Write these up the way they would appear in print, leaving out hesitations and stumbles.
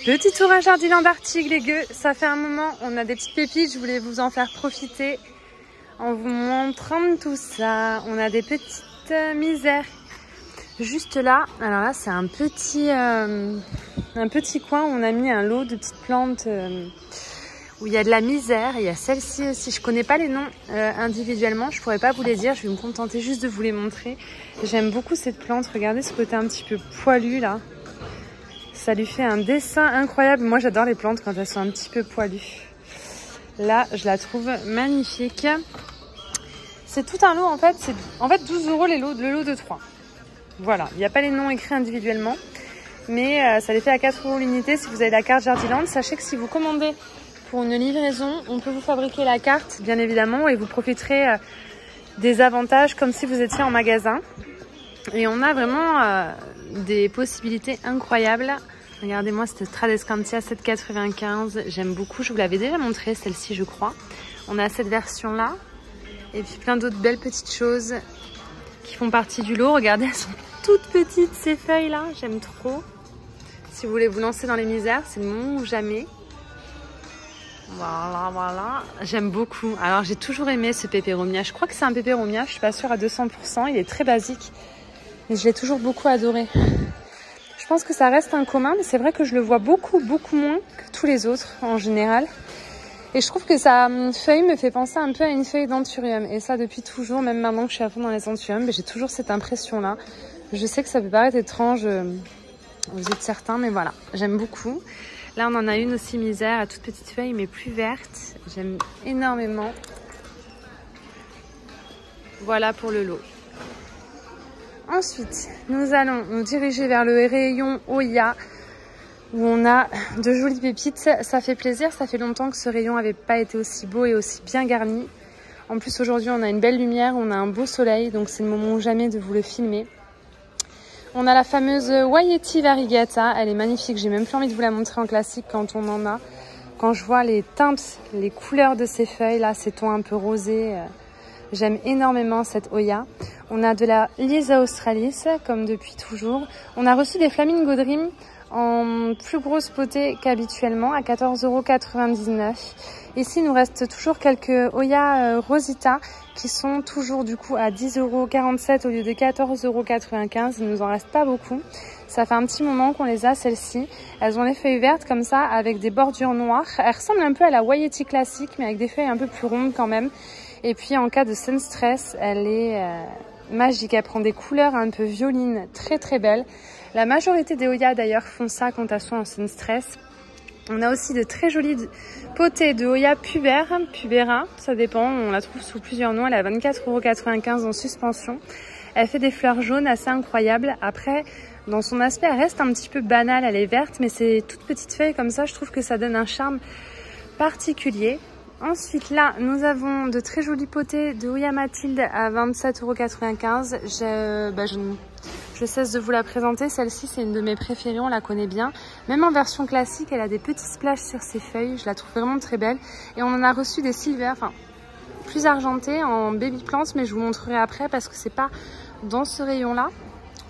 Petit tour à Jardiland d'Artigues les gueux, ça fait un moment, on a des petites pépites, je voulais vous en faire profiter en vous montrant tout ça. On a des petites misères juste là. Alors là c'est un petit coin où on a mis un lot de petites plantes où il y a de la misère. Il y a celle-ci aussi, je connais pas les noms individuellement, je pourrais pas vous les dire, je vais me contenter juste de vous les montrer. J'aime beaucoup cette plante, regardez ce côté un petit peu poilu là. Ça lui fait un dessin incroyable. Moi, j'adore les plantes quand elles sont un petit peu poilues. Là, je la trouve magnifique. C'est tout un lot, en fait. C'est 12 € le lot de 3. Voilà. Il n'y a pas les noms écrits individuellement. Mais ça les fait à 4 € l'unité si vous avez la carte Jardiland. Sachez que si vous commandez pour une livraison, on peut vous fabriquer la carte, bien évidemment. Et vous profiterez des avantages comme si vous étiez en magasin. Et on a vraiment des possibilités incroyables. Regardez-moi cette Tradescantia 7,95. J'aime beaucoup. Je vous l'avais déjà montré, celle-ci, je crois. On a cette version-là. Et puis plein d'autres belles petites choses qui font partie du lot. Regardez, elles sont toutes petites, ces feuilles-là. J'aime trop. Si vous voulez vous lancer dans les misères, c'est le moment ou jamais. Voilà, voilà. J'aime beaucoup. Alors, j'ai toujours aimé ce pépéromia. Je crois que c'est un pépéromia. Je ne suis pas sûre à 200%. Il est très basique. Mais je l'ai toujours beaucoup adoré. Je pense que ça reste un commun, mais c'est vrai que je le vois beaucoup moins que tous les autres en général. Et je trouve que sa feuille me fait penser un peu à une feuille d'anthurium. Et ça depuis toujours, même maintenant que je suis à fond dans les anthuriums, j'ai toujours cette impression-là. Je sais que ça peut paraître étrange aux yeux de certains, mais voilà, j'aime beaucoup. Là, on en a une aussi misère, à toute petite feuille, mais plus verte. J'aime énormément. Voilà pour le lot. Ensuite, nous allons nous diriger vers le rayon Oya où on a de jolies pépites. Ça fait plaisir, ça fait longtemps que ce rayon n'avait pas été aussi beau et aussi bien garni. En plus, aujourd'hui, on a une belle lumière, on a un beau soleil, donc c'est le moment ou jamais de vous le filmer. On a la fameuse Waieti Variegata, elle est magnifique, j'ai même plus envie de vous la montrer en classique quand on en a. Quand je vois les teintes, les couleurs de ces feuilles, là, ces tons un peu rosés, j'aime énormément cette Oya. On a de la Lisa Australis, comme depuis toujours. On a reçu des Flamingo Dream en plus grosse potée qu'habituellement, à 14,99 €. Ici, il nous reste toujours quelques Oya Rosita qui sont toujours du coup à 10,47 € au lieu de 14,95 €. Il nous en reste pas beaucoup. Ça fait un petit moment qu'on les a, celles-ci. Elles ont les feuilles vertes comme ça, avec des bordures noires. Elles ressemblent un peu à la Waieti classique, mais avec des feuilles un peu plus rondes quand même. Et puis en cas de sun stress, elle est magique. Elle prend des couleurs un peu violines, très très belles. La majorité des Oya d'ailleurs font ça quand elles sont en sun stress. On a aussi de très jolies potées de Oya Pubera, ça dépend, on la trouve sous plusieurs noms. Elle est à 24,95 € en suspension. Elle fait des fleurs jaunes assez incroyables. Après, dans son aspect, elle reste un petit peu banale, elle est verte, mais c'est toutes petites feuilles comme ça, je trouve que ça donne un charme particulier. Ensuite, là, nous avons de très jolies potées de Oya Mathilde à 27,95 €. Je cesse de vous la présenter. Celle-ci, c'est une de mes préférées, on la connaît bien. Même en version classique, elle a des petits splashes sur ses feuilles. Je la trouve vraiment très belle. Et on en a reçu des silver, enfin, plus argentés en baby plants, mais je vous montrerai après parce que c'est pas dans ce rayon-là.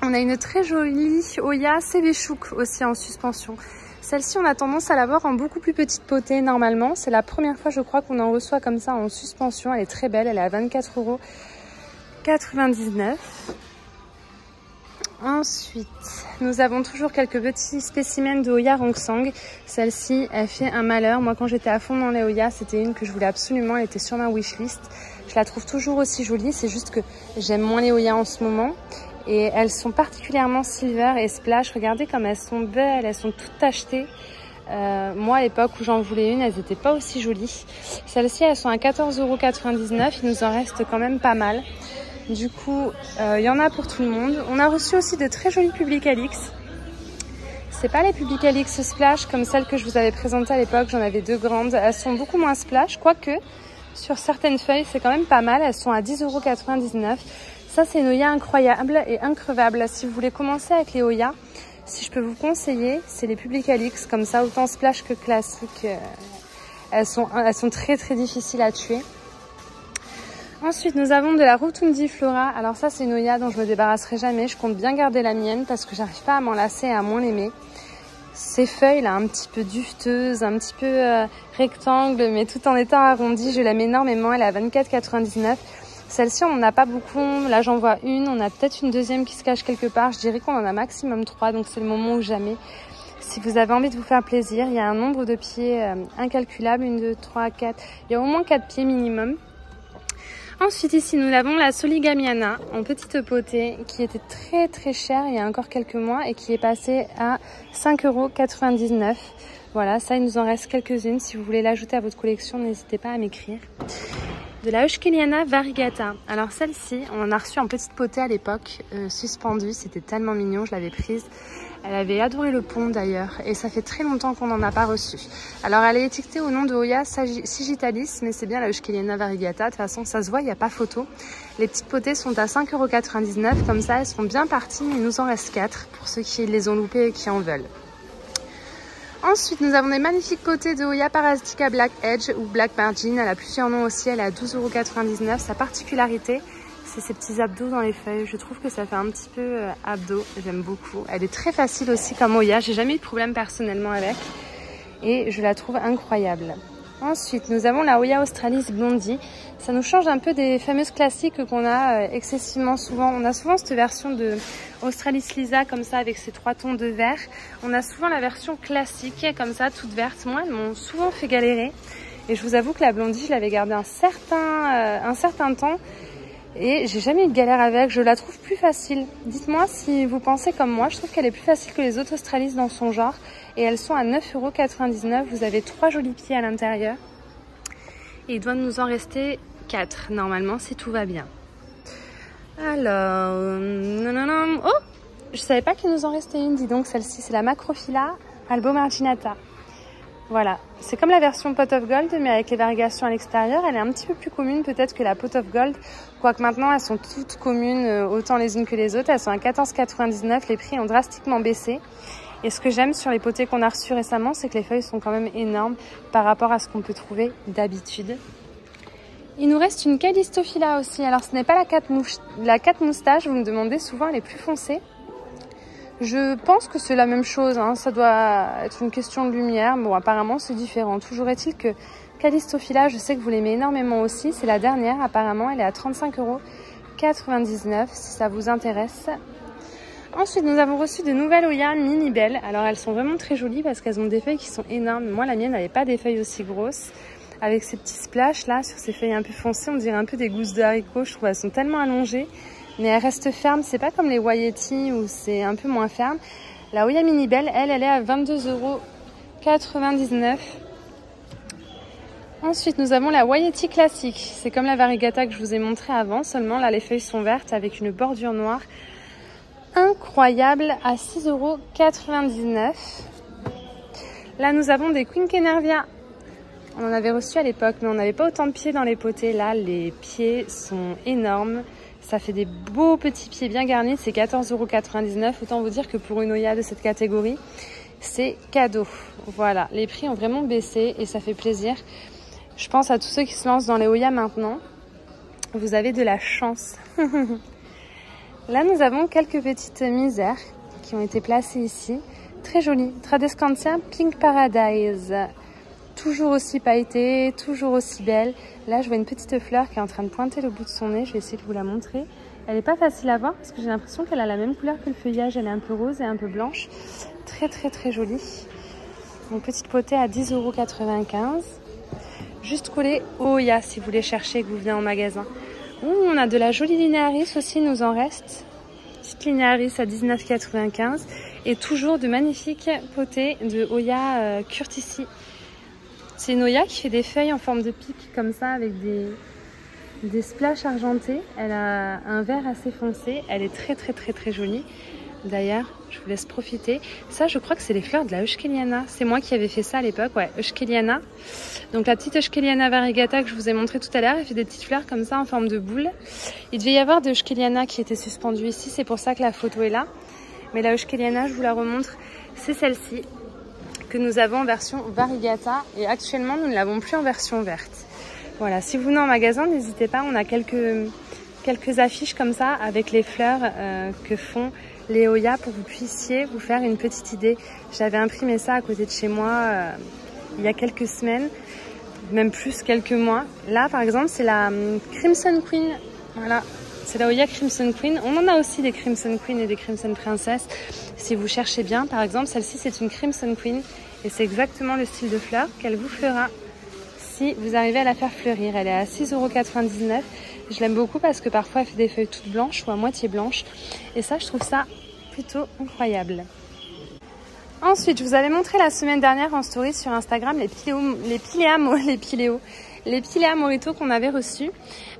On a une très jolie Oya Sevechouk aussi en suspension. Celle-ci, on a tendance à l'avoir en beaucoup plus petite potée normalement. C'est la première fois, je crois, qu'on en reçoit comme ça en suspension. Elle est très belle, elle est à 24,99 €. Ensuite, nous avons toujours quelques petits spécimens de Oya Rongsang. Celle-ci, elle fait un malheur. Moi, quand j'étais à fond dans les Oya, c'était une que je voulais absolument. Elle était sur ma wishlist. Je la trouve toujours aussi jolie. C'est juste que j'aime moins les Oya en ce moment. Et elles sont particulièrement silver et splash. Regardez comme elles sont belles, elles sont toutes tachetées. Moi, à l'époque où j'en voulais une, elles n'étaient pas aussi jolies. Celles-ci, elles sont à 14,99 €. Il nous en reste quand même pas mal. Du coup, il y en a pour tout le monde. On a reçu aussi de très jolies Publicalix. C'est pas les Publicalix splash comme celles que je vous avais présentées à l'époque. J'en avais deux grandes. Elles sont beaucoup moins splash, quoique sur certaines feuilles, c'est quand même pas mal. Elles sont à 10,99 €. Ça, c'est une Oya incroyable et increvable. Si vous voulez commencer avec les Oya, si je peux vous conseiller, c'est les Publicalix, comme ça, autant splash que classique. Elles sont très très difficiles à tuer. Ensuite, nous avons de la Rotundi Flora. Alors ça, c'est une Oya dont je me débarrasserai jamais. Je compte bien garder la mienne parce que j'arrive pas à m'en lasser et à moins l'aimer. ces feuilles là un petit peu duveteuses, un petit peu rectangle, mais tout en étant arrondies. Je l'aime énormément, elle est à 24,99 €. Celle-ci, on n'en a pas beaucoup. Là, j'en vois une. On a peut-être une deuxième qui se cache quelque part. Je dirais qu'on en a maximum 3, donc c'est le moment ou jamais. Si vous avez envie de vous faire plaisir, il y a un nombre de pieds incalculable. 1, 2, 3, 4. Il y a au moins 4 pieds minimum. Ensuite, ici, nous avons la Soligamiana en petite potée qui était très très chère il y a encore quelques mois et qui est passée à 5,99 €. Voilà, ça, il nous en reste quelques-unes. Si vous voulez l'ajouter à votre collection, n'hésitez pas à m'écrire. De la Euskeliana variegata. Alors celle-ci, on en a reçu en petite potée à l'époque, suspendue. C'était tellement mignon, je l'avais prise. Elle avait adoré le pont d'ailleurs, et ça fait très longtemps qu'on n'en a pas reçu. Alors elle est étiquetée au nom de Hoya Sigitalis, mais c'est bien la Euskeliana variegata. De toute façon, ça se voit, il n'y a pas photo. Les petites potées sont à 5,99 €, comme ça elles sont bien parties, mais il nous en reste 4 pour ceux qui les ont loupées et qui en veulent. Ensuite, nous avons des magnifiques potées de Hoya Parasitica Black Edge ou Black Margin. Elle a plusieurs noms aussi, elle est à 12,99 €. Sa particularité, c'est ces petits abdos dans les feuilles. Je trouve que ça fait un petit peu abdos, j'aime beaucoup. Elle est très facile aussi comme Hoya, j'ai jamais eu de problème personnellement avec. Et je la trouve incroyable. Ensuite, nous avons la Hoya Australis Blondie. Ça nous change un peu des fameuses classiques qu'on a excessivement souvent. On a souvent cette version de Australis Lisa comme ça avec ses 3 tons de vert. On a souvent la version classique comme ça, toute verte. Moi, elles m'ont souvent fait galérer. Et je vous avoue que la Blondie, je l'avais gardée un certain temps. Et j'ai jamais eu de galère avec, je la trouve plus facile. Dites-moi si vous pensez comme moi, je trouve qu'elle est plus facile que les autres Australis dans son genre. Et elles sont à 9,99 €. Vous avez 3 jolis pieds à l'intérieur. Et il doit nous en rester 4 normalement si tout va bien. Alors, oh, je savais pas qu'il nous en restait une, dis donc, celle-ci, c'est la Macrophylla albomarginata. Voilà, c'est comme la version Pot of Gold, mais avec les variations à l'extérieur. Elle est un petit peu plus commune peut-être que la Pot of Gold, quoique maintenant elles sont toutes communes, autant les unes que les autres. Elles sont à 14,99 €, les prix ont drastiquement baissé. Et ce que j'aime sur les potées qu'on a reçues récemment, c'est que les feuilles sont quand même énormes par rapport à ce qu'on peut trouver d'habitude. Il nous reste une Calistophylla aussi. Alors ce n'est pas la 4 moustaches, vous me demandez souvent, elle est plus foncée. Je pense que c'est la même chose, hein. Ça doit être une question de lumière. Bon, apparemment, c'est différent. Toujours est-il que Calistophylla, je sais que vous l'aimez énormément aussi. C'est la dernière, apparemment. Elle est à 35,99 € si ça vous intéresse. Ensuite, nous avons reçu de nouvelles Hoya Mini Belle. Alors, elles sont vraiment très jolies parce qu'elles ont des feuilles qui sont énormes. Moi, la mienne n'avait pas des feuilles aussi grosses. Avec ces petits splashes là, sur ces feuilles un peu foncées, on dirait un peu des gousses de haricots. Je trouve qu'elles sont tellement allongées. Mais elle reste ferme, c'est pas comme les Wayeti où c'est un peu moins ferme. La Hoya Mini Belle, elle est à 22,99 €. Ensuite, nous avons la Wayeti classique. C'est comme la variegata que je vous ai montré avant, seulement là les feuilles sont vertes avec une bordure noire. Incroyable, à 6,99 €. Là, nous avons des Quinquenervia. On en avait reçu à l'époque, mais on n'avait pas autant de pieds dans les potées. Là, les pieds sont énormes. Ça fait des beaux petits pieds bien garnis, c'est 14,99 €. Autant vous dire que pour une Hoya de cette catégorie, c'est cadeau. Voilà, les prix ont vraiment baissé et ça fait plaisir. Je pense à tous ceux qui se lancent dans les Hoya maintenant. Vous avez de la chance. Là, nous avons quelques petites misères qui ont été placées ici. Très jolies. Tradescantia Pink Paradise. Toujours aussi pailletée, toujours aussi belle. Là, je vois une petite fleur qui est en train de pointer le bout de son nez. Je vais essayer de vous la montrer. Elle n'est pas facile à voir parce que j'ai l'impression qu'elle a la même couleur que le feuillage. Elle est un peu rose et un peu blanche. Très, très, très jolie. Une petite potée à 10,95 €. Juste collée au Hoya si vous voulez chercher et que vous venez en magasin. On a de la jolie linéaris aussi, il nous en reste. Petite linéaris à 19,95 €. Et toujours de magnifiques potées de Hoya Curtici. C'est une Hoya qui fait des feuilles en forme de pique comme ça avec des splashes argentés. Elle a un vert assez foncé. Elle est très très très très jolie. D'ailleurs, je vous laisse profiter. Ça, je crois que c'est les fleurs de la Euskeliana. C'est moi qui avais fait ça à l'époque, ouais, Euskeliana. Donc la petite Euskeliana variegata que je vous ai montré tout à l'heure, elle fait des petites fleurs comme ça en forme de boule. Il devait y avoir de Euskeliana qui était suspendue ici, c'est pour ça que la photo est là. Mais la Euskeliana, je vous la remontre, c'est celle-ci que nous avons en version variegata et actuellement nous ne l'avons plus en version verte. Voilà, si vous venez en magasin, n'hésitez pas, on a quelques affiches comme ça avec les fleurs que font les Oya pour que vous puissiez vous faire une petite idée. J'avais imprimé ça à côté de chez moi il y a quelques semaines, même plus quelques mois. Là par exemple c'est la Crimson Queen, voilà, c'est la Oya Crimson Queen. On en a aussi des Crimson Queen et des Crimson Princess si vous cherchez bien. Par exemple celle-ci c'est une Crimson Queen et c'est exactement le style de fleur qu'elle vous fera si vous arrivez à la faire fleurir. Elle est à 6,99 €. Je l'aime beaucoup parce que parfois elle fait des feuilles toutes blanches ou à moitié blanches. Et ça, je trouve ça plutôt incroyable. Ensuite, je vous avais montré la semaine dernière en story sur Instagram les Pilea Morito qu'on avait reçus.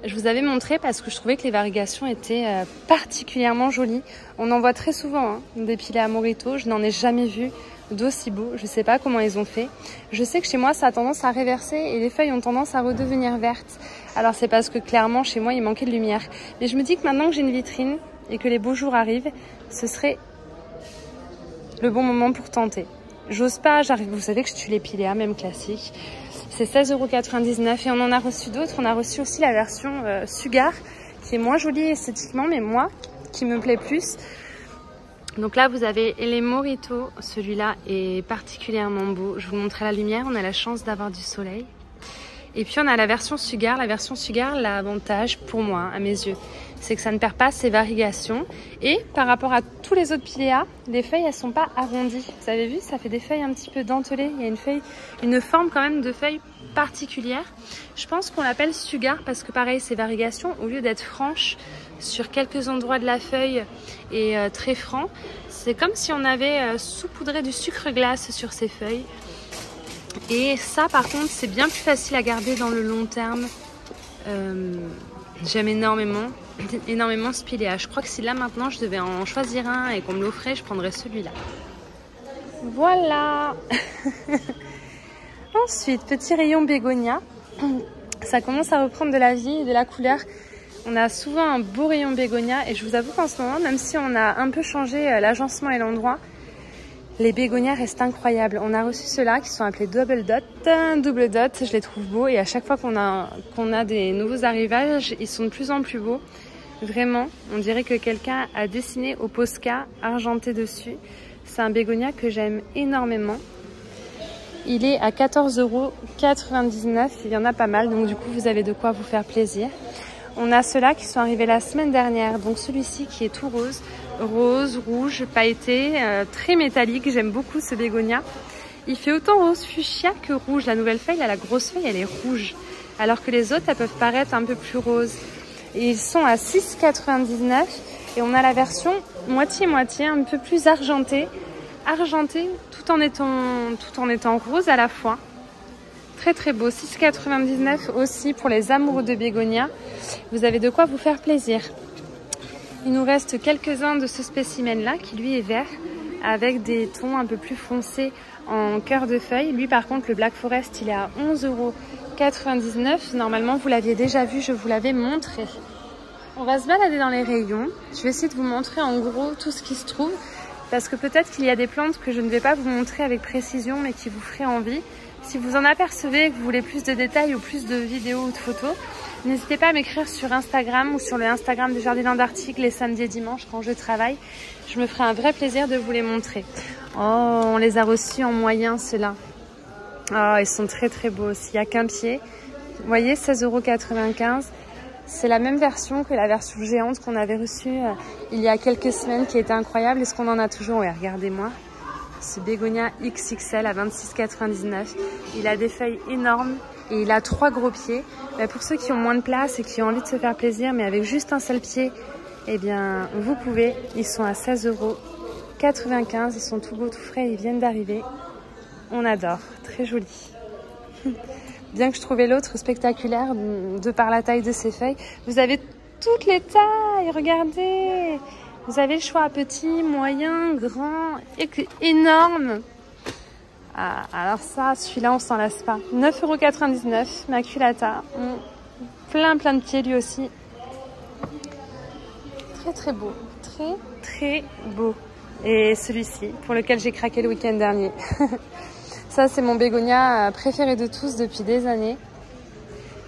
Je vous avais montré parce que je trouvais que les variegations étaient particulièrement jolies. On en voit très souvent des Pilea Morito. Je n'en ai jamais vu d'aussi beau, je sais pas comment ils ont fait. Je sais que chez moi ça a tendance à réverser et les feuilles ont tendance à redevenir vertes. Alors c'est parce que clairement chez moi il manquait de lumière. Mais je me dis que maintenant que j'ai une vitrine et que les beaux jours arrivent, ce serait le bon moment pour tenter. J'ose pas, j'arrive, vous savez que je tue les Pilea, même classiques. C'est 16,99 € et on en a reçu d'autres. On a reçu aussi la version Sugar qui est moins jolie esthétiquement mais moi qui me plaît plus. Donc là vous avez les Morito, celui-là est particulièrement beau, je vous montrerai la lumière, on a la chance d'avoir du soleil. Et puis on a la version Sugar, l'avantage pour moi, à mes yeux, c'est que ça ne perd pas ses variegations. Et par rapport à tous les autres Pilea, les feuilles elles sont pas arrondies. Vous avez vu, ça fait des feuilles un petit peu dentelées, il y a une forme quand même de feuille particulière. Je pense qu'on l'appelle Sugar parce que pareil, ces variegations, au lieu d'être franches, sur quelques endroits de la feuille et très franc, c'est comme si on avait saupoudré du sucre glace sur ces feuilles. Et ça par contre c'est bien plus facile à garder dans le long terme. J'aime énormément ce Pilea. Je crois que si là maintenant je devais en choisir un et qu'on me l'offrait, je prendrais celui-là. Voilà. Ensuite, petit rayon bégonia. Ça commence à reprendre de la vie et de la couleur. On a souvent un beau rayon bégonia et je vous avoue qu'en ce moment, même si on a un peu changé l'agencement et l'endroit, les bégonias restent incroyables. On a reçu ceux-là qui sont appelés Double Dot. Double Dot, je les trouve beaux et à chaque fois qu'on a des nouveaux arrivages, ils sont de plus en plus beaux. Vraiment, on dirait que quelqu'un a dessiné au Posca argenté dessus. C'est un bégonia que j'aime énormément. Il est à 14,99 €. Il y en a pas mal, donc du coup vous avez de quoi vous faire plaisir. On a ceux-là qui sont arrivés la semaine dernière. Donc celui-ci qui est tout rose, rouge, pailleté, très métallique. J'aime beaucoup ce bégonia. Il fait autant rose fuchsia que rouge. La nouvelle feuille, là, la grosse feuille, elle est rouge. Alors que les autres, elles peuvent paraître un peu plus roses. Et ils sont à 6,99 €. Et on a la version moitié-moitié, un peu plus argentée. Argentée tout en étant rose à la fois. Très très beau, 6,99 € aussi pour les amoureux de bégonia. Vous avez de quoi vous faire plaisir. Il nous reste quelques-uns de ce spécimen-là qui lui est vert avec des tons un peu plus foncés en cœur de feuille. Lui par contre, le Black Forest, il est à 11,99 €. Normalement, vous l'aviez déjà vu, je vous l'avais montré. On va se balader dans les rayons. Je vais essayer de vous montrer en gros tout ce qui se trouve parce que peut-être qu'il y a des plantes que je ne vais pas vous montrer avec précision mais qui vous feraient envie. Si vous en apercevez et que vous voulez plus de détails ou plus de vidéos ou de photos, n'hésitez pas à m'écrire sur Instagram ou sur le Instagram du Jardin d'Arctique les samedis et dimanches quand je travaille. Je me ferai un vrai plaisir de vous les montrer. Oh, on les a reçus en moyen ceux-là. Oh, ils sont très très beaux aussi. Il n'y a qu'un pied. Vous voyez, 16,95 €. C'est la même version que la version géante qu'on avait reçue il y a quelques semaines qui était incroyable. Est-ce qu'on en a toujours? Ouais, regardez-moi. Ce bégonia XXL à 26,99 €. Il a des feuilles énormes et il a 3 gros pieds. Mais pour ceux qui ont moins de place et qui ont envie de se faire plaisir, mais avec juste un seul pied, eh bien, vous pouvez. Ils sont à 16,95 €. Ils sont tout beaux, tout frais. Ils viennent d'arriver. On adore. Très joli. Bien que je trouvais l'autre spectaculaire de par la taille de ses feuilles. Vous avez toutes les tailles. Regardez. Vous avez le choix petit, moyen, grand, énorme. Ah, alors ça, celui-là, on s'en lasse pas. 9,99 €, Maculata. Plein de pieds lui aussi. Très très beau. Très très beau. Et celui-ci, pour lequel j'ai craqué le week-end dernier. Ça, c'est mon bégonia préféré de tous depuis des années.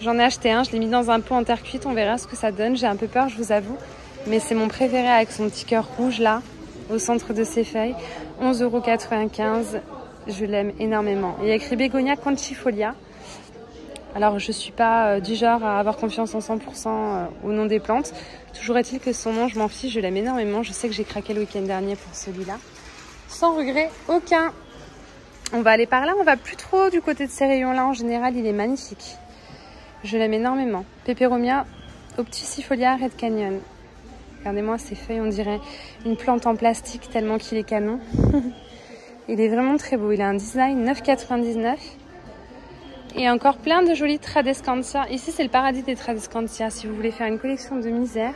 J'en ai acheté un, je l'ai mis dans un pot en terre cuite. On verra ce que ça donne. J'ai un peu peur, je vous avoue. Mais c'est mon préféré avec son petit cœur rouge là. au centre de ses feuilles. 11,95 €. Je l'aime énormément. Il y a écrit Bégonia Conchifolia. Alors, je ne suis pas du genre à avoir confiance en 100% au nom des plantes. Toujours est-il que son nom, je m'en fiche, je l'aime énormément. Je sais que j'ai craqué le week-end dernier pour celui-là. Sans regret aucun. On va aller par là, on va plus trop du côté de ces rayons-là. En général, il est magnifique. Je l'aime énormément. Peperomia Opticifolia Red Canyon. Regardez-moi ces feuilles, on dirait une plante en plastique tellement qu'il est canon. Il est vraiment très beau. Il a un design 9,99 €. Et encore plein de jolis Tradescantia. Ici, c'est le paradis des Tradescantia. Si vous voulez faire une collection de misère,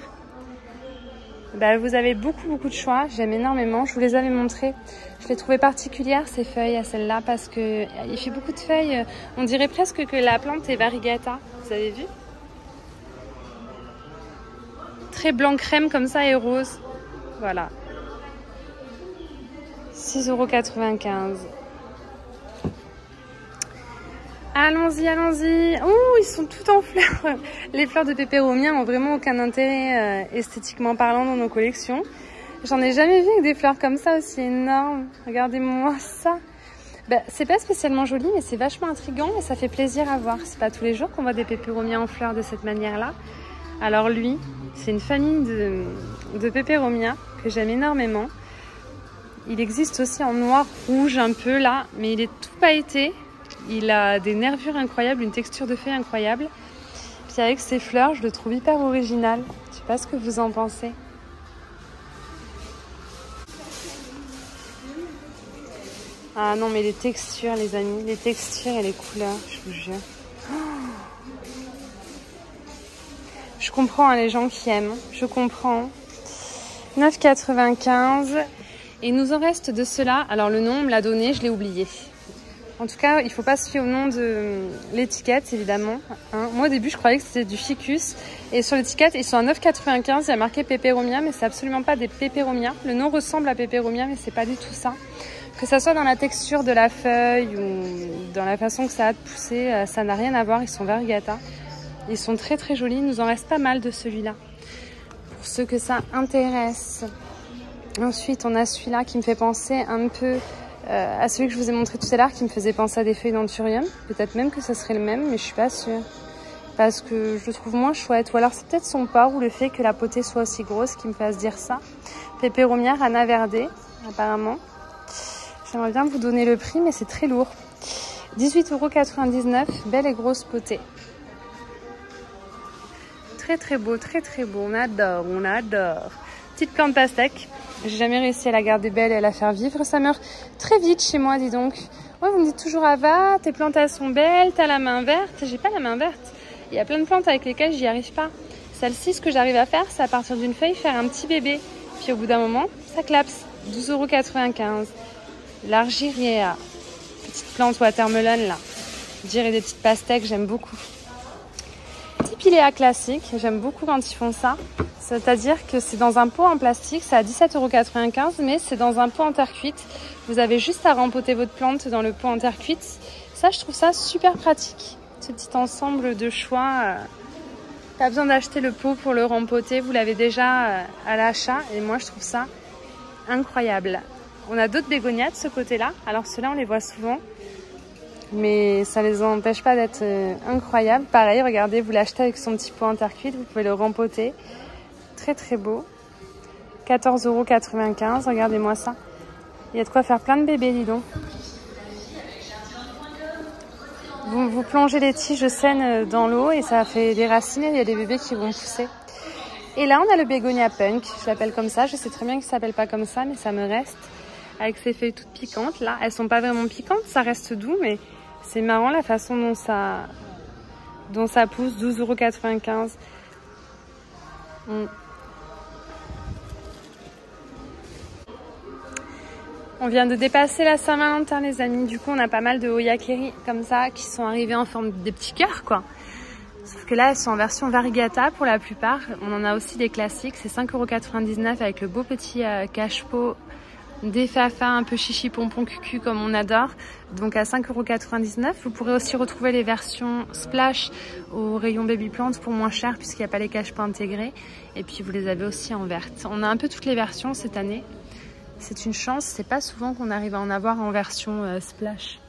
bah, vous avez beaucoup de choix. J'aime énormément. Je vous les avais montrés. Je les trouvais particulières, ces feuilles, à celle-là, parce que il fait beaucoup de feuilles. On dirait presque que la plante est variegata. Vous avez vu? Très blanc crème comme ça et rose. Voilà. 6,95 €. Allons-y, allons-y. Ouh, ils sont tout en fleurs. Les fleurs de Peperomia n'ont vraiment aucun intérêt esthétiquement parlant dans nos collections. J'en ai jamais vu avec des fleurs comme ça aussi énormes. Regardez-moi ça. Ben, c'est pas spécialement joli, mais c'est vachement intriguant et ça fait plaisir à voir. C'est pas tous les jours qu'on voit des Peperomia en fleurs de cette manière-là. Alors lui, c'est une famille de Peperomia que j'aime énormément. Il existe aussi en noir rouge un peu là, mais il est tout pailleté. Il a des nervures incroyables, une texture de feuille incroyable. Puis avec ses fleurs, je le trouve hyper original. Je sais pas ce que vous en pensez. Ah non, mais les textures, les amis, les textures et les couleurs, je vous jure. Oh, je comprends hein, les gens qui aiment, je comprends. 9,95 €. Et il nous en reste de cela. Alors le nom, on me l'a donné, je l'ai oublié. En tout cas, il ne faut pas se fier au nom de l'étiquette, évidemment. Hein. Moi, au début, je croyais que c'était du ficus. Et sur l'étiquette, ils sont à 9,95 €. Il y a marqué Peperomia, mais c'est absolument pas des Peperomia. Le nom ressemble à Peperomia, mais c'est pas du tout ça. Que ça soit dans la texture de la feuille ou dans la façon que ça a de pousser, ça n'a rien à voir. Ils sont variegata. Ils sont très jolis. Il nous en reste pas mal de celui-là. Pour ceux que ça intéresse. Ensuite, on a celui-là qui me fait penser un peu à celui que je vous ai montré tout à l'heure, qui me faisait penser à des feuilles d'anthurium. Peut-être même que ça serait le même, mais je suis pas sûre. Parce que je le trouve moins chouette. Ou alors c'est peut-être son port ou le fait que la potée soit aussi grosse qui me fasse dire ça. Peperomia Rana Verde, apparemment. J'aimerais bien vous donner le prix, mais c'est très lourd. 18,99 €, belle et grosse potée. Très beau, très beau. On adore, on adore. Petite plante pastèque. J'ai jamais réussi à la garder belle et à la faire vivre. Ça meurt très vite chez moi, dis donc. Ouais, vous me dites toujours, ah va, tes plantes elles sont belles, t'as la main verte. J'ai pas la main verte. Il y a plein de plantes avec lesquelles j'y arrive pas. Celle-ci, ce que j'arrive à faire, c'est à partir d'une feuille faire un petit bébé. Puis au bout d'un moment, ça clapse. 12,95 €. L'Argyria. Petite plante watermelon là. Je dirais des petites pastèques, j'aime beaucoup. Pilea classique, j'aime beaucoup quand ils font ça. C'est-à-dire que c'est dans un pot en plastique, c'est à 17,95 €, mais c'est dans un pot en terre cuite. Vous avez juste à rempoter votre plante dans le pot en terre cuite. Ça, je trouve ça super pratique. Ce petit ensemble de choix. Pas besoin d'acheter le pot pour le rempoter, vous l'avez déjà à l'achat. Et moi, je trouve ça incroyable. On a d'autres bégonias de ce côté-là. Alors ceux-là, on les voit souvent. Mais ça les empêche pas d'être incroyables. Pareil, regardez, vous l'achetez avec son petit pot en terre cuite, vous pouvez le rempoter. Très beau. 14,95 €, regardez-moi ça. Il y a de quoi faire plein de bébés, dis donc. Vous plongez les tiges saines dans l'eau et ça fait des racines et il y a des bébés qui vont pousser. Et là, on a le bégonia punk, je l'appelle comme ça. Je sais très bien qu'il ne s'appelle pas comme ça, mais ça me reste. Avec ses feuilles toutes piquantes, là. Elles sont pas vraiment piquantes, ça reste doux, mais c'est marrant la façon dont ça pousse. 12,95 €. On vient de dépasser la Saint-Valentin, les amis. Du coup, on a pas mal de Oyakeri comme ça qui sont arrivés en forme des petits cœurs, quoi. Sauf que là, elles sont en version variegata pour la plupart. On en a aussi des classiques. C'est 5,99 € avec le beau petit cache-pot des fafas un peu chichi pompon cucu comme on adore. Donc à 5,99 €. Vous pourrez aussi retrouver les versions splash au rayon baby plant pour moins cher puisqu'il n'y a pas les cache-pots intégrés. Et puis vous les avez aussi en verte. On a un peu toutes les versions cette année. C'est une chance, c'est pas souvent qu'on arrive à en avoir en version splash.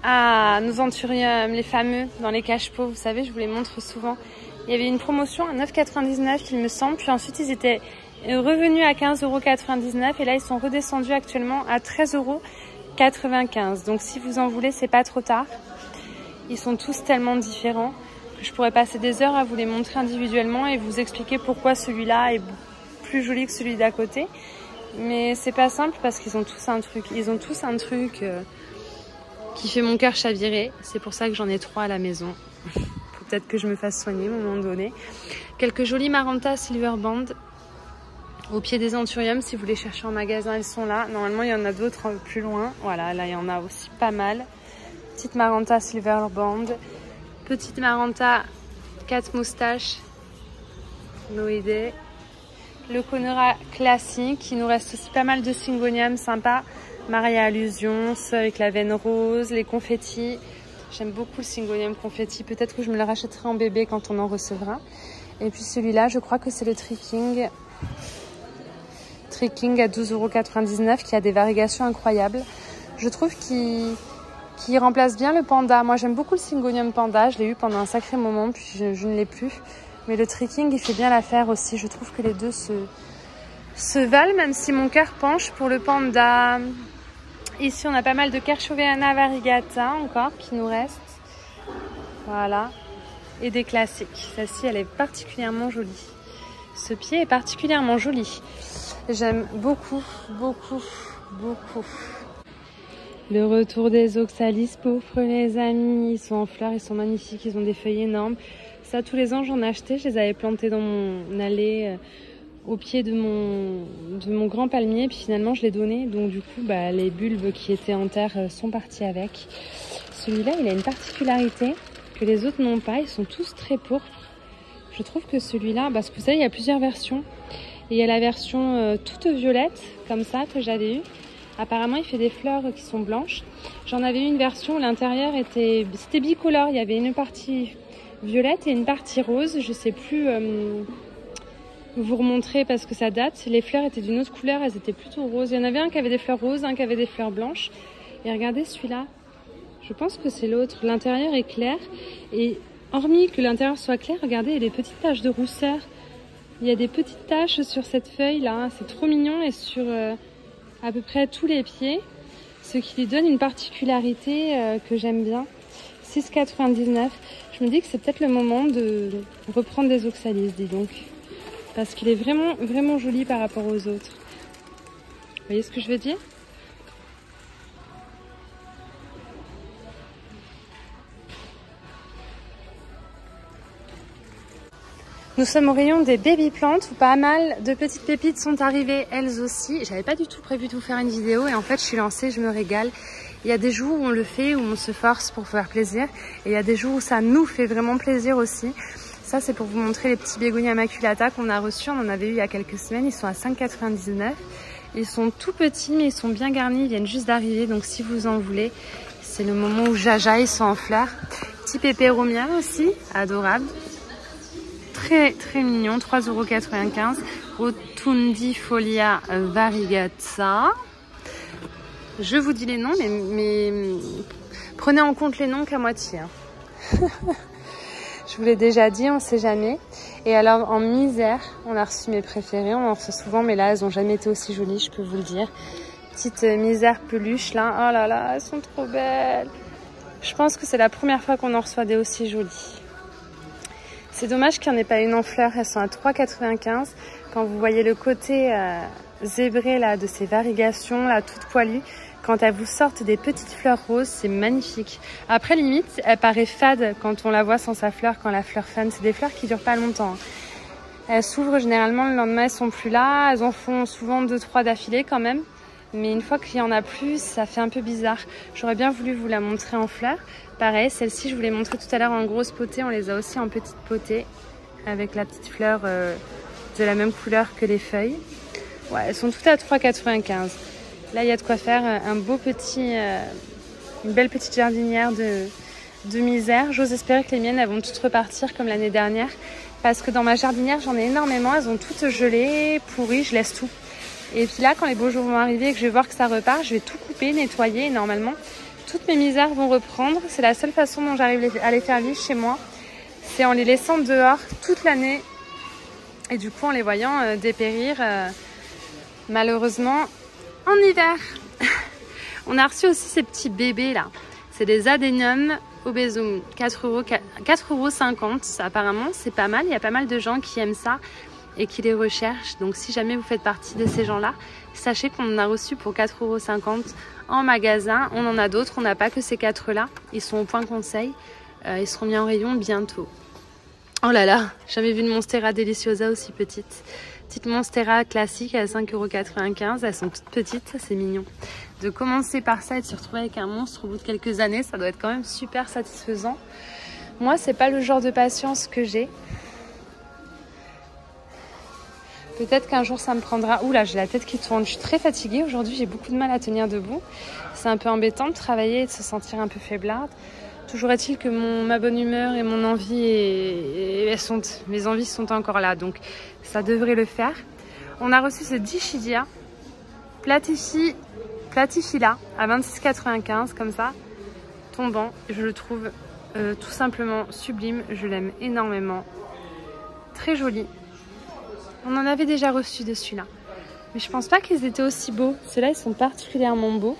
Ah, nos anthuriums, les fameux, dans les cache-pots, vous savez, je vous les montre souvent. Il y avait une promotion à 9,99 il me semble, puis ensuite ils étaient revenus à 15,99 € et là ils sont redescendus actuellement à 13,95 €. Donc si vous en voulez, c'est pas trop tard. Ils sont tous tellement différents que je pourrais passer des heures à vous les montrer individuellement et vous expliquer pourquoi celui-là est plus joli que celui d'à côté. Mais c'est pas simple parce qu'ils ont tous un truc. Ils ont tous un truc qui fait mon cœur chavirer. C'est pour ça que j'en ai 3 à la maison. Faut peut-être que je me fasse soigner à un moment donné. Quelques jolis Maranta Silver Band au pied des anthuriums. Si vous les cherchez en magasin, elles sont là. Normalement, il y en a d'autres plus loin. Voilà, là, il y en a aussi pas mal. Petite Maranta Silver Band. Petite Maranta 4 moustaches. Noédée. Le Conora classique. Il nous reste aussi pas mal de Syngonium sympa. Maria Allusion, ceux avec la veine rose, les confettis. J'aime beaucoup le Syngonium confetti. Peut-être que je me le rachèterai en bébé quand on en recevra. Et puis celui-là, je crois que c'est le Tricking. Tricking à 12,99 € qui a des variegations incroyables. Je trouve qu'il remplace bien le panda. Moi, j'aime beaucoup le Syngonium panda. Je l'ai eu pendant un sacré moment, puis je ne l'ai plus. Mais le Tricking, il fait bien l'affaire aussi. Je trouve que les deux se valent, même si mon cœur penche pour le panda. Ici, on a pas mal de Kerchoveana variegata encore qui nous restent. Voilà. Et des classiques. Celle-ci, elle est particulièrement jolie. Ce pied est particulièrement joli. J'aime beaucoup, beaucoup, beaucoup. Le retour des oxalis pauvres, les amis. Ils sont en fleurs, ils sont magnifiques, ils ont des feuilles énormes. Ça, tous les ans, j'en ai acheté. Je les avais plantés dans mon allée au pied de mon grand palmier. Puis finalement, je l'ai donné. Donc du coup, les bulbes qui étaient en terre sont partis avec. Celui-là, il a une particularité que les autres n'ont pas. Ils sont tous très pourpres. Je trouve que celui-là, parce que vous savez, il y a plusieurs versions. Et il y a la version toute violette, comme ça, que j'avais eue. Apparemment, il fait des fleurs qui sont blanches. J'en avais eu une version où l'intérieur c'était bicolore. Il y avait une partie violette et une partie rose. Je sais plus vous remontrer parce que ça date. Les fleurs étaient d'une autre couleur, elles étaient plutôt roses. Il y en avait un qui avait des fleurs roses, un qui avait des fleurs blanches. Et regardez celui-là. Je pense que c'est l'autre. L'intérieur est clair. Et hormis que l'intérieur soit clair, regardez, il y a des petites taches de rousseur. Il y a des petites taches sur cette feuille-là. C'est trop mignon et sur à peu près tous les pieds. Ce qui lui donne une particularité que j'aime bien. 6,99 €. Je me dis que c'est peut-être le moment de reprendre des oxalis, dis donc. Parce qu'il est vraiment, vraiment joli par rapport aux autres. Vous voyez ce que je veux dire ? Nous sommes au rayon des baby plantes où pas mal de petites pépites sont arrivées elles aussi. J'avais pas du tout prévu de vous faire une vidéo et en fait je suis lancée, je me régale. Il y a des jours où on le fait, où on se force pour faire plaisir et il y a des jours où ça nous fait vraiment plaisir aussi. Ça c'est pour vous montrer les petits bégonias maculata qu'on a reçus, on en avait eu il y a quelques semaines, ils sont à 5,99 €. Ils sont tout petits mais ils sont bien garnis, ils viennent juste d'arriver donc si vous en voulez, c'est le moment où Jaja ils sont en fleurs. Petit pépéromia aussi, adorable. Très très mignon, 3,95 €. Rotundifolia variegata. Je vous dis les noms, mais prenez en compte les noms qu'à moitié. Je vous l'ai déjà dit, on ne sait jamais. Et alors en misère, on a reçu mes préférées, on en reçoit souvent, mais là elles n'ont jamais été aussi jolies, je peux vous le dire. Petite misère peluche là, oh là là, elles sont trop belles. Je pense que c'est la première fois qu'on en reçoit des aussi jolies. C'est dommage qu'il n'y en ait pas une en fleurs, elles sont à 3,95 €. Quand vous voyez le côté zébré là, de ces variegations, là, toutes poilues, quand elles vous sortent des petites fleurs roses, c'est magnifique. Après, limite, elle paraît fade quand on la voit sans sa fleur, quand la fleur fane. C'est des fleurs qui durent pas longtemps. Elles s'ouvrent généralement, le lendemain, elles sont plus là. Elles en font souvent 2-3 d'affilée quand même. Mais une fois qu'il y en a plus, ça fait un peu bizarre. J'aurais bien voulu vous la montrer en fleurs. Pareil, celle-ci, je vous l'ai montrée tout à l'heure en grosse potée. On les a aussi en petite potée avec la petite fleur de la même couleur que les feuilles. Ouais, elles sont toutes à 3,95 €. Là, il y a de quoi faire un beau petit, une belle petite jardinière de misère. J'ose espérer que les miennes elles vont toutes repartir comme l'année dernière. parce que dans ma jardinière, j'en ai énormément. Elles ont toutes gelé, pourries, je laisse tout. Et puis là, quand les beaux jours vont arriver et que je vais voir que ça repart, je vais tout couper, nettoyer. Et normalement, toutes mes misères vont reprendre. C'est la seule façon dont j'arrive à les faire vivre chez moi. C'est en les laissant dehors toute l'année. Et du coup, en les voyant dépérir, malheureusement, en hiver. On a reçu aussi ces petits bébés là. C'est des adéniums obésum, 4,50 €. Apparemment, c'est pas mal. Il y a pas mal de gens qui aiment ça et qui les recherchent. Donc, si jamais vous faites partie de ces gens-là, sachez qu'on en a reçu pour 4,50 € en magasin. On en a d'autres. On n'a pas que ces 4-là. Ils sont au point conseil. Ils seront mis en rayon bientôt. Oh là là, jamais vu une Monstera Deliciosa aussi petite. Petite Monstera classique à 5,95 €. Elles sont toutes petites, ça c'est mignon. De commencer par ça et de se retrouver avec un monstre au bout de quelques années, ça doit être quand même super satisfaisant. Moi, c'est pas le genre de patience que j'ai. Peut-être qu'un jour ça me prendra... Ouh là, j'ai la tête qui tourne. Je suis très fatiguée aujourd'hui, j'ai beaucoup de mal à tenir debout. C'est un peu embêtant de travailler et de se sentir un peu faiblarde. Toujours est-il que ma bonne humeur et mon envie, mes envies sont encore là, donc ça devrait le faire. On a reçu ce Dischidia Platifila à 26,95 € comme ça, tombant. Je le trouve tout simplement sublime, je l'aime énormément. Très joli. On en avait déjà reçu de celui-là, mais je pense pas qu'ils étaient aussi beaux. Ceux-là, ils sont particulièrement beaux.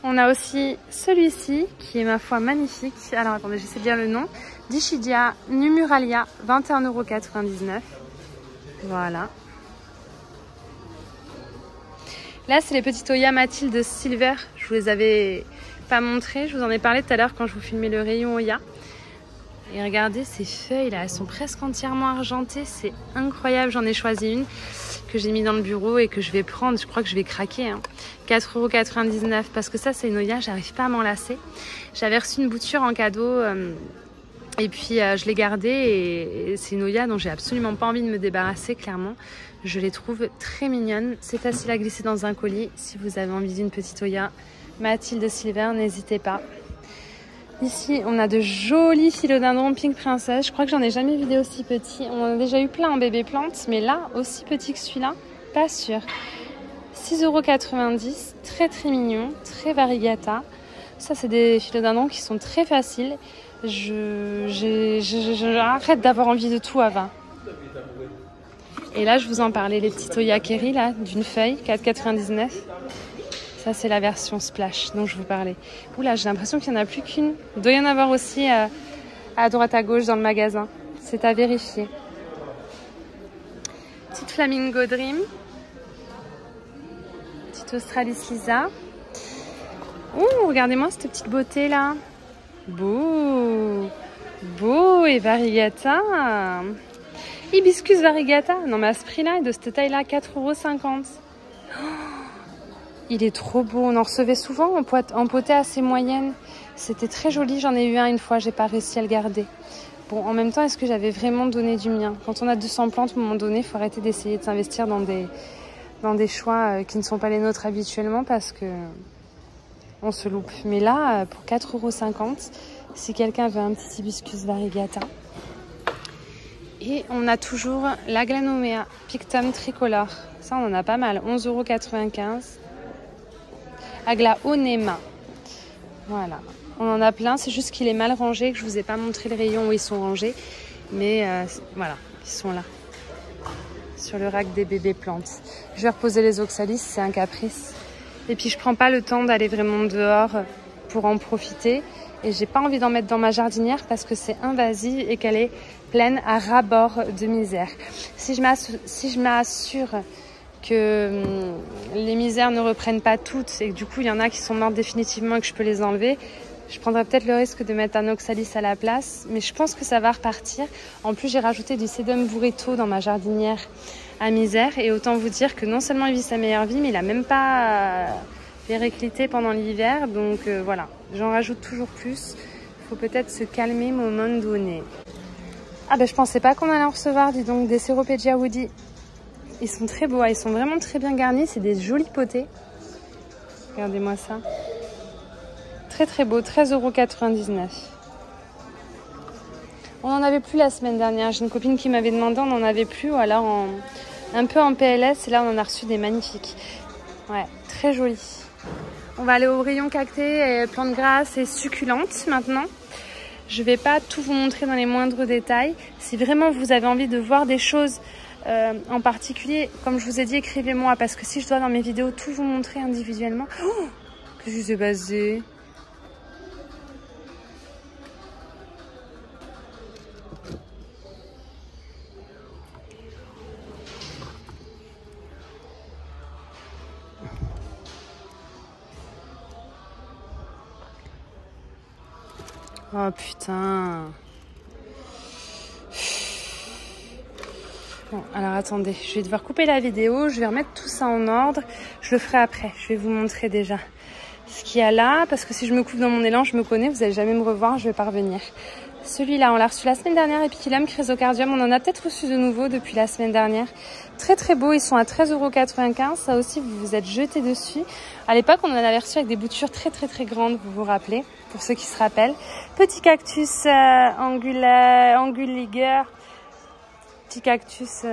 On a aussi celui-ci qui est ma foi magnifique. Alors attendez, j'essaie de dire le nom. Dischidia Numuralia, 21,99 €. Voilà. Là, c'est les petits Oya Mathilde Silver. Je vous les avais pas montrés. Je vous en ai parlé tout à l'heure quand je vous filmais le rayon Oya. Et regardez ces feuilles là, elles sont presque entièrement argentées. C'est incroyable. J'en ai choisi une que j'ai mis dans le bureau et que je vais prendre. Je crois que je vais craquer. 4,99 € parce que ça, c'est une Oya. J'arrive pas à m'en lasser. J'avais reçu une bouture en cadeau et puis je l'ai gardée. Et c'est une Oya dont j'ai absolument pas envie de me débarrasser, clairement. Je les trouve très mignonnes. C'est facile à glisser dans un colis. Si vous avez envie d'une petite Oya Mathilde Silver, n'hésitez pas. Ici, on a de jolis philodendrons Pink Princess. Je crois que j'en ai jamais vu des aussi petits. On en a déjà eu plein en bébé plante, mais là, aussi petit que celui-là, pas sûr. 6,90 €, très très mignon, très variegata. Ça, c'est des philodendrons qui sont très faciles. J'arrête d'avoir envie de tout à 20. Et là, je vous en parlais, les petits Oya Kerry, là, d'une feuille, 4,99 €. Ça, c'est la version splash dont je vous parlais. Oula, j'ai l'impression qu'il n'y en a plus qu'une. Il doit y en avoir aussi à droite à gauche dans le magasin. C'est à vérifier. Petite Flamingo Dream. Petite Australis Lisa. Ouh, regardez-moi cette petite beauté là. Beau. Beau et variegata. Hibiscus variegata. Non mais à ce prix-là, de cette taille-là, 4,50 €. Il est trop beau, on en recevait souvent en potée assez moyenne. C'était très joli, j'en ai eu un une fois, j'ai pas réussi à le garder. Bon, en même temps, est-ce que j'avais vraiment donné du mien? Quand on a 200 plantes, à un moment donné, il faut arrêter d'essayer de s'investir dans des choix qui ne sont pas les nôtres habituellement parce que on se loupe. Mais là, pour 4,50 €, si quelqu'un veut un petit hibiscus variegata. Et on a toujours la Glanomea Pictum tricolore. Ça, on en a pas mal, 11,95 €. Aglaonema. Voilà. On en a plein. C'est juste qu'il est mal rangé, que je vous ai pas montré le rayon où ils sont rangés. Mais voilà, ils sont là. Sur le rack des bébés plantes. Je vais reposer les oxalis, c'est un caprice. Et puis je prends pas le temps d'aller vraiment dehors pour en profiter. Et j'ai pas envie d'en mettre dans ma jardinière parce que c'est invasif et qu'elle est pleine à ras-bord de misère. Si je m'assure que les misères ne reprennent pas toutes et que du coup il y en a qui sont mortes définitivement et que je peux les enlever, je prendrais peut-être le risque de mettre un oxalis à la place, mais je pense que ça va repartir. En plus, j'ai rajouté du sedum burrito dans ma jardinière à misère et autant vous dire que non seulement il vit sa meilleure vie, mais il a même pas périclité pendant l'hiver, donc voilà, j'en rajoute toujours plus. Il faut peut-être se calmer au moment donné. Ah ben je pensais pas qu'on allait en recevoir, dis donc, des Ceropegia Woody. Ils sont très beaux, ils sont vraiment très bien garnis, c'est des jolis potées. Regardez-moi ça. Très très beau, 13,99 €. On n'en avait plus la semaine dernière. J'ai une copine qui m'avait demandé, on n'en avait plus, ou alors un peu en PLS. Et là, on en a reçu des magnifiques. Ouais, très jolis. On va aller au rayon cactés, et plantes grasses et succulentes maintenant. Je ne vais pas tout vous montrer dans les moindres détails. Si vraiment vous avez envie de voir des choses en particulier, comme je vous ai dit, écrivez-moi. Parce que si je dois dans mes vidéos tout vous montrer individuellement... Oh, qu'est-ce qui s'est passé ? Oh putain. Bon, alors attendez, je vais devoir couper la vidéo, je vais remettre tout ça en ordre. Je le ferai après, je vais vous montrer déjà ce qu'il y a là. Parce que si je me coupe dans mon élan, je me connais, vous n'allez jamais me revoir, je vais pas revenir. Celui-là, on l'a reçu la semaine dernière, Epichylium chrysocardium. On en a peut-être reçu de nouveau depuis la semaine dernière. Très très beau, ils sont à 13,95 €. Ça aussi, vous vous êtes jeté dessus. À l'époque, on en avait reçu avec des boutures très très très grandes, vous vous rappelez, pour ceux qui se rappellent. Petit cactus anguliger, petit cactus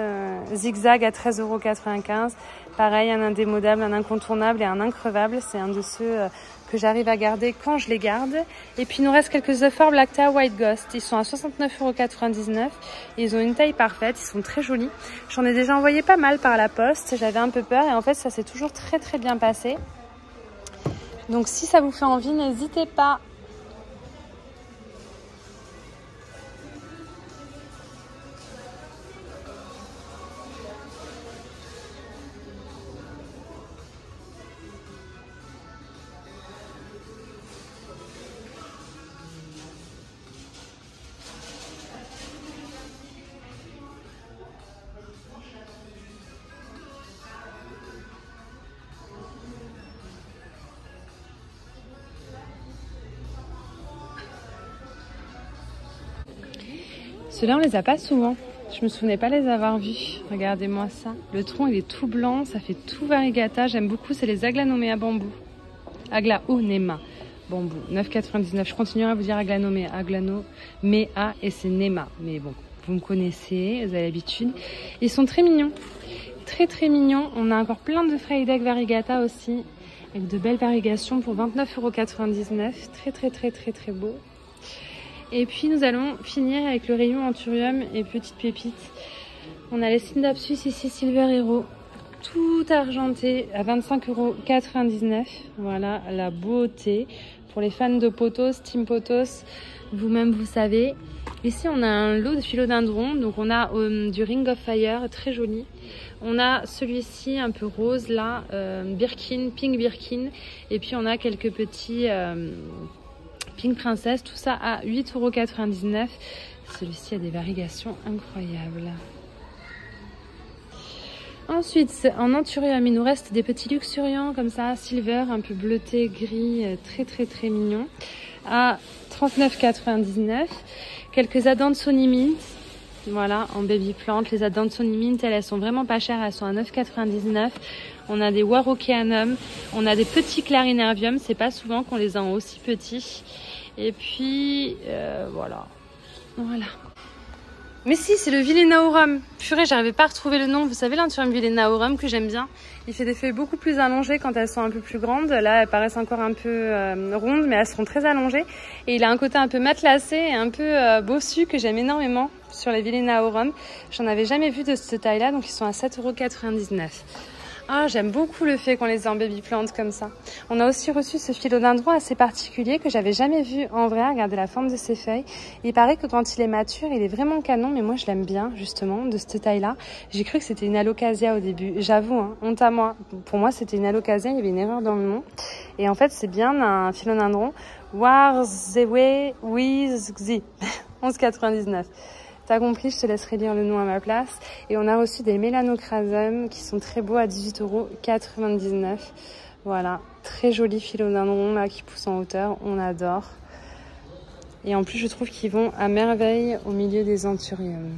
zigzag à 13,95 €. Pareil, un indémodable, un incontournable et un increvable. C'est un de ceux que j'arrive à garder quand je les garde. Et puis il nous reste quelques Euphorbes Lactea White Ghost. Ils sont à 69,99 €. Ils ont une taille parfaite, ils sont très jolis. J'en ai déjà envoyé pas mal par la poste. J'avais un peu peur et en fait ça s'est toujours très très bien passé. Donc si ça vous fait envie, n'hésitez pas. Ceux-là, on les a pas souvent. Je me souvenais pas les avoir vus. Regardez-moi ça. Le tronc, il est tout blanc. Ça fait tout variegata. J'aime beaucoup. C'est les Aglanomea bambou. Aglaonema bambou. 9,99 €. Je continuerai à vous dire Aglanomea. Aglanomea et c'est Nema. Mais bon, vous me connaissez. Vous avez l'habitude. Ils sont très mignons. Très très mignons. On a encore plein de Freydeck variegata aussi. Avec de belles variegations pour 29,99 €. Très très très très très beau. Et puis nous allons finir avec le rayon Anthurium et petites pépites. On a les Scindapsus ici, Silver Hero, tout argenté à 25,99 €. Voilà la beauté. Pour les fans de pothos, Team Pothos, vous-même vous savez. Ici on a un lot de philodendrons, donc on a du Ring of Fire, très joli. On a celui-ci un peu rose là, Birkin, Pink Birkin. Et puis on a quelques petits... Pink Princess, tout ça à 8,99 €. Celui-ci a des variegations incroyables. Ensuite, en Anthurium, il nous reste des petits luxuriants comme ça, silver, un peu bleuté, gris, très très très mignon, à 39,99 €. Quelques Adansonii Mint, voilà, en baby plant. Les Adansonii Mint, elles sont vraiment pas chères, elles sont à 9,99 €. On a des Warockeanum, on a des petits Clarinervium, c'est pas souvent qu'on les a en aussi petits. Et puis, voilà. Mais si, c'est le Villénaorum. Purée, j'arrivais pas à retrouver le nom. Vous savez, l'Anthurium Villénaorum que j'aime bien. Il fait des feuilles beaucoup plus allongées quand elles sont un peu plus grandes. Là, elles paraissent encore un peu rondes, mais elles seront très allongées. Et il a un côté un peu matelassé et un peu bossu que j'aime énormément sur les Villénaorum. J'en avais jamais vu de cette taille-là, donc ils sont à 7,99 €. Ah, j'aime beaucoup le fait qu'on les ait en baby plant comme ça. On a aussi reçu ce philodendron assez particulier que j'avais jamais vu en vrai. Regardez la forme de ses feuilles. Il paraît que quand il est mature, il est vraiment canon, mais moi je l'aime bien justement de cette taille-là. J'ai cru que c'était une alocasia au début. J'avoue, hein, honte à moi. Pour moi, c'était une alocasia. Il y avait une erreur dans le nom. Et en fait, c'est bien un philodendron. Warzewe Wizzi 11,99 €. T'as compris, je te laisserai lire le nom à ma place. Et on a reçu des Mélanocrasum qui sont très beaux à 18,99 €. Voilà, très joli philodendron là qui pousse en hauteur, on adore. Et en plus, je trouve qu'ils vont à merveille au milieu des Anthuriums.